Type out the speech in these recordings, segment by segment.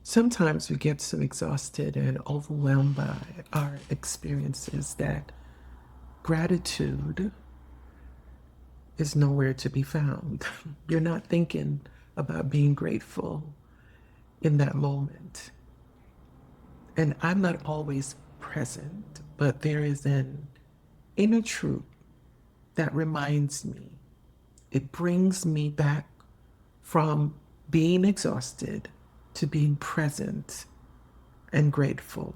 Sometimes we get so exhausted and overwhelmed by our experiences that gratitude is nowhere to be found. You're not thinking about being grateful in that moment. And I'm not always present, but there is an inner truth that reminds me. It brings me back from being exhausted to being present and grateful.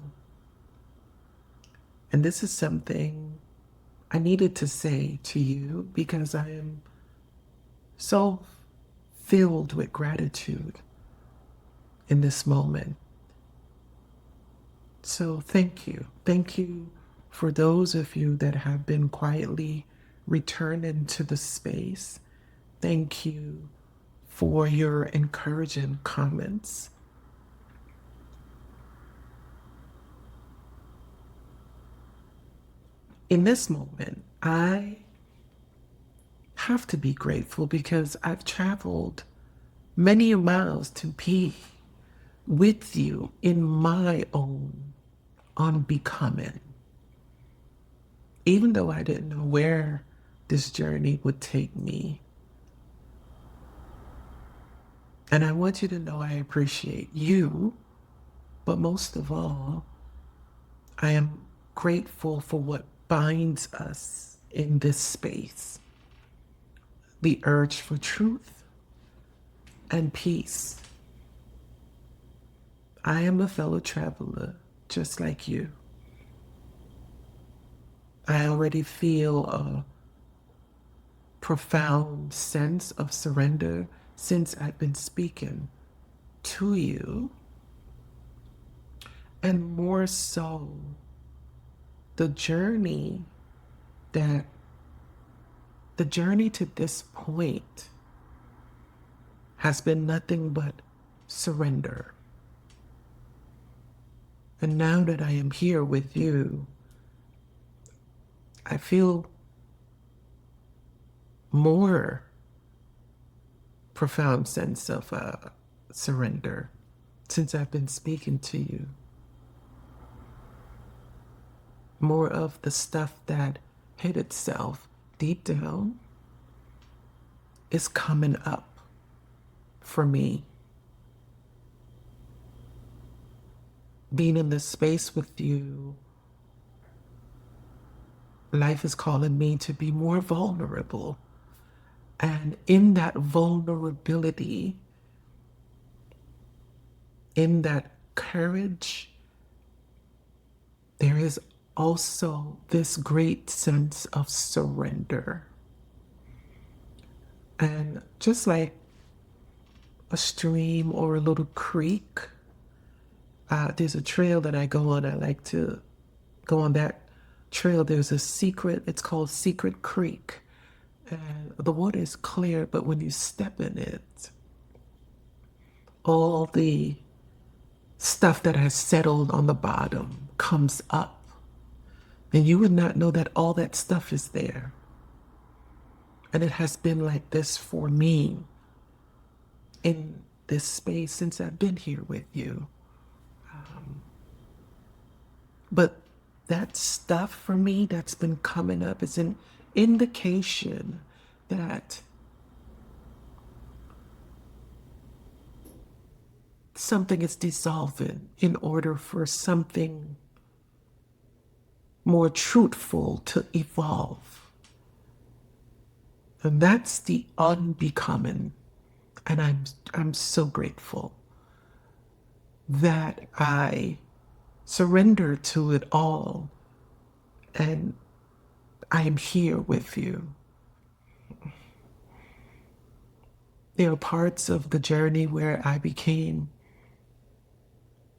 And this is something I needed to say to you because I am so filled with gratitude in this moment. So thank you. Thank you for those of you that have been quietly returning to the space. Thank you for your encouraging comments. In this moment, I have to be grateful because I've traveled many miles to be with you in my own unbecoming. Even though I didn't know where this journey would take me. And I want you to know I appreciate you, but most of all, I am grateful for what binds us in this space, the urge for truth and peace. I am a fellow traveler, just like you. I already feel a profound sense of surrender since I've been speaking to you, and more so, the journey that the journey to this point has been nothing but surrender. And now that I am here with you, I feel more profound sense of surrender since I've been speaking to you. More of the stuff that hid itself deep down is coming up for me. Being in this space with you, life is calling me to be more vulnerable. And in that vulnerability, in that courage, there is also this great sense of surrender. And just like a stream or a little creek, there's a trail that I go on. I like to go on that trail. There's a secret, it's called Secret Creek. And the water is clear, but when you step in it, all the stuff that has settled on the bottom comes up. And you would not know that all that stuff is there. And it has been like this for me in this space since I've been here with you. But that stuff for me that's been coming up is an indication that something is dissolving in order for something more truthful to evolve. And that's the unbecoming. And I'm so grateful that I surrender to it all and I am here with you. There are parts of the journey where I became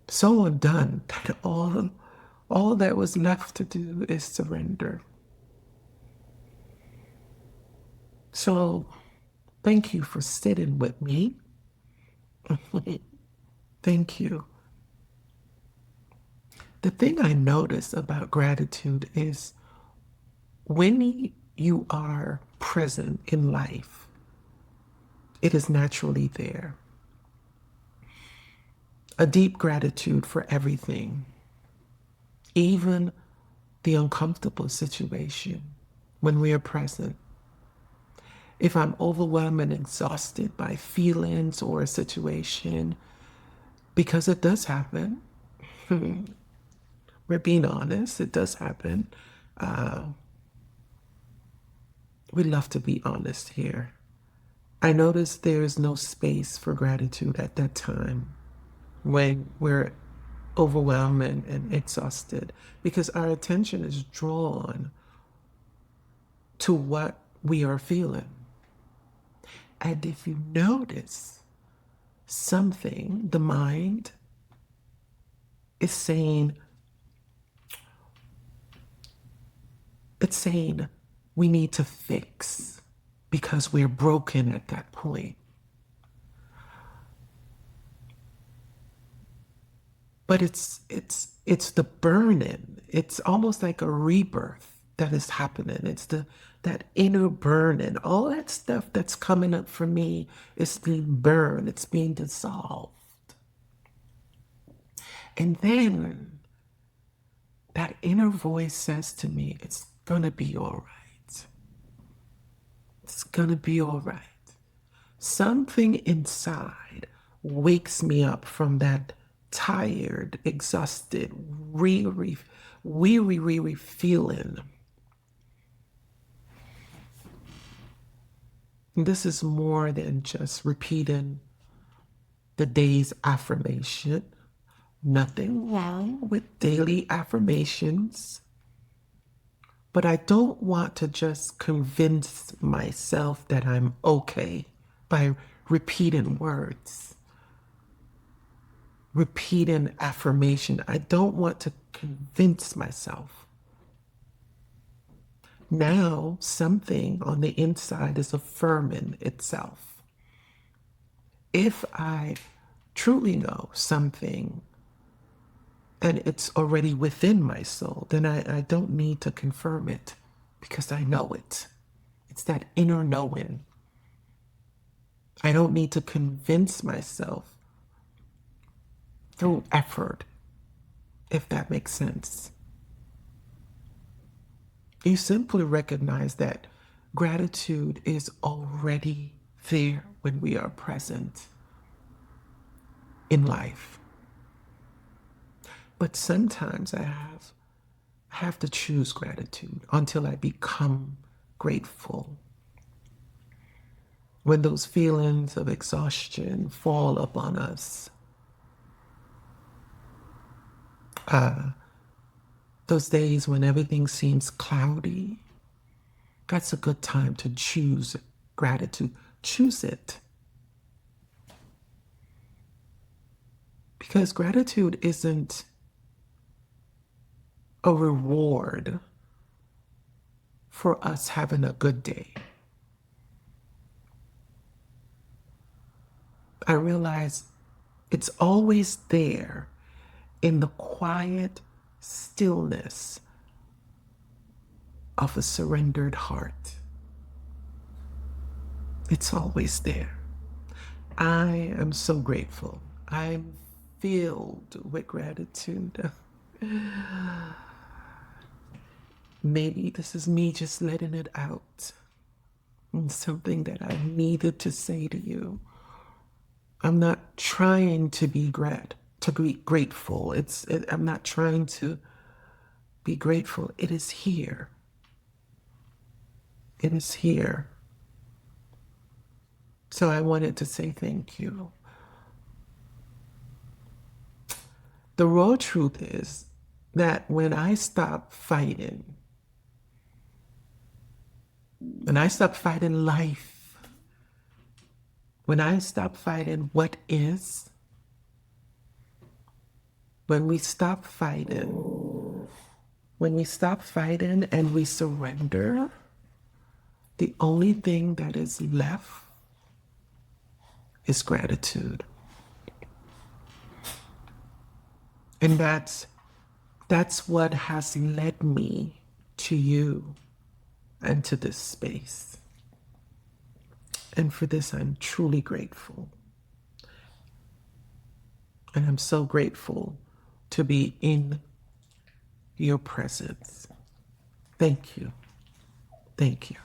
so undone that all that was left to do is surrender. So thank you for sitting with me. Thank you. The thing I notice about gratitude is when you are present in life, it is naturally there. A deep gratitude for everything, even the uncomfortable situation when we are present. If I'm overwhelmed and exhausted by feelings or a situation, because it does happen, we're being honest, it does happen. We love to be honest here. I notice there is no space for gratitude at that time when we're overwhelmed and exhausted, because our attention is drawn to what we are feeling. And if you notice something, the mind is saying, we need to fix because we're broken at that point. But it's the burning. It's almost like a rebirth that is happening. It's that inner burning. All that stuff that's coming up for me is being burned. It's being dissolved. And then that inner voice says to me, it's gonna be all right. It's gonna be all right. Something inside wakes me up from that tired, exhausted, weary feeling. This is more than just repeating the day's affirmation. Nothing wrong with daily affirmations. But I don't want to just convince myself that I'm okay by repeating words, repeating affirmation. I don't want to convince myself. Now, something on the inside is affirming itself. If I truly know something and it's already within my soul, then I don't need to confirm it because I know it. It's that inner knowing. I don't need to convince myself through effort, if that makes sense. You simply recognize that gratitude is already there when we are present in life. But sometimes I have to choose gratitude until I become grateful. When those feelings of exhaustion fall upon us, those days when everything seems cloudy, that's a good time to choose gratitude. Choose it. Because gratitude isn't a reward for us having a good day. I realize it's always there in the quiet stillness of a surrendered heart. It's always there. I am so grateful. I'm filled with gratitude. Maybe this is me just letting it out. It's something that I needed to say to you. I'm not trying to be grateful. I'm not trying to be grateful. It is here. It is here. So I wanted to say thank you. The raw truth is that when I stop fighting, when I stop fighting life, when I stop fighting what is, when we stop fighting and we surrender, the only thing that is left is gratitude. And that's what has led me to you and to this space. And for this, I'm truly grateful. And I'm so grateful to be in your presence. Thank you. Thank you.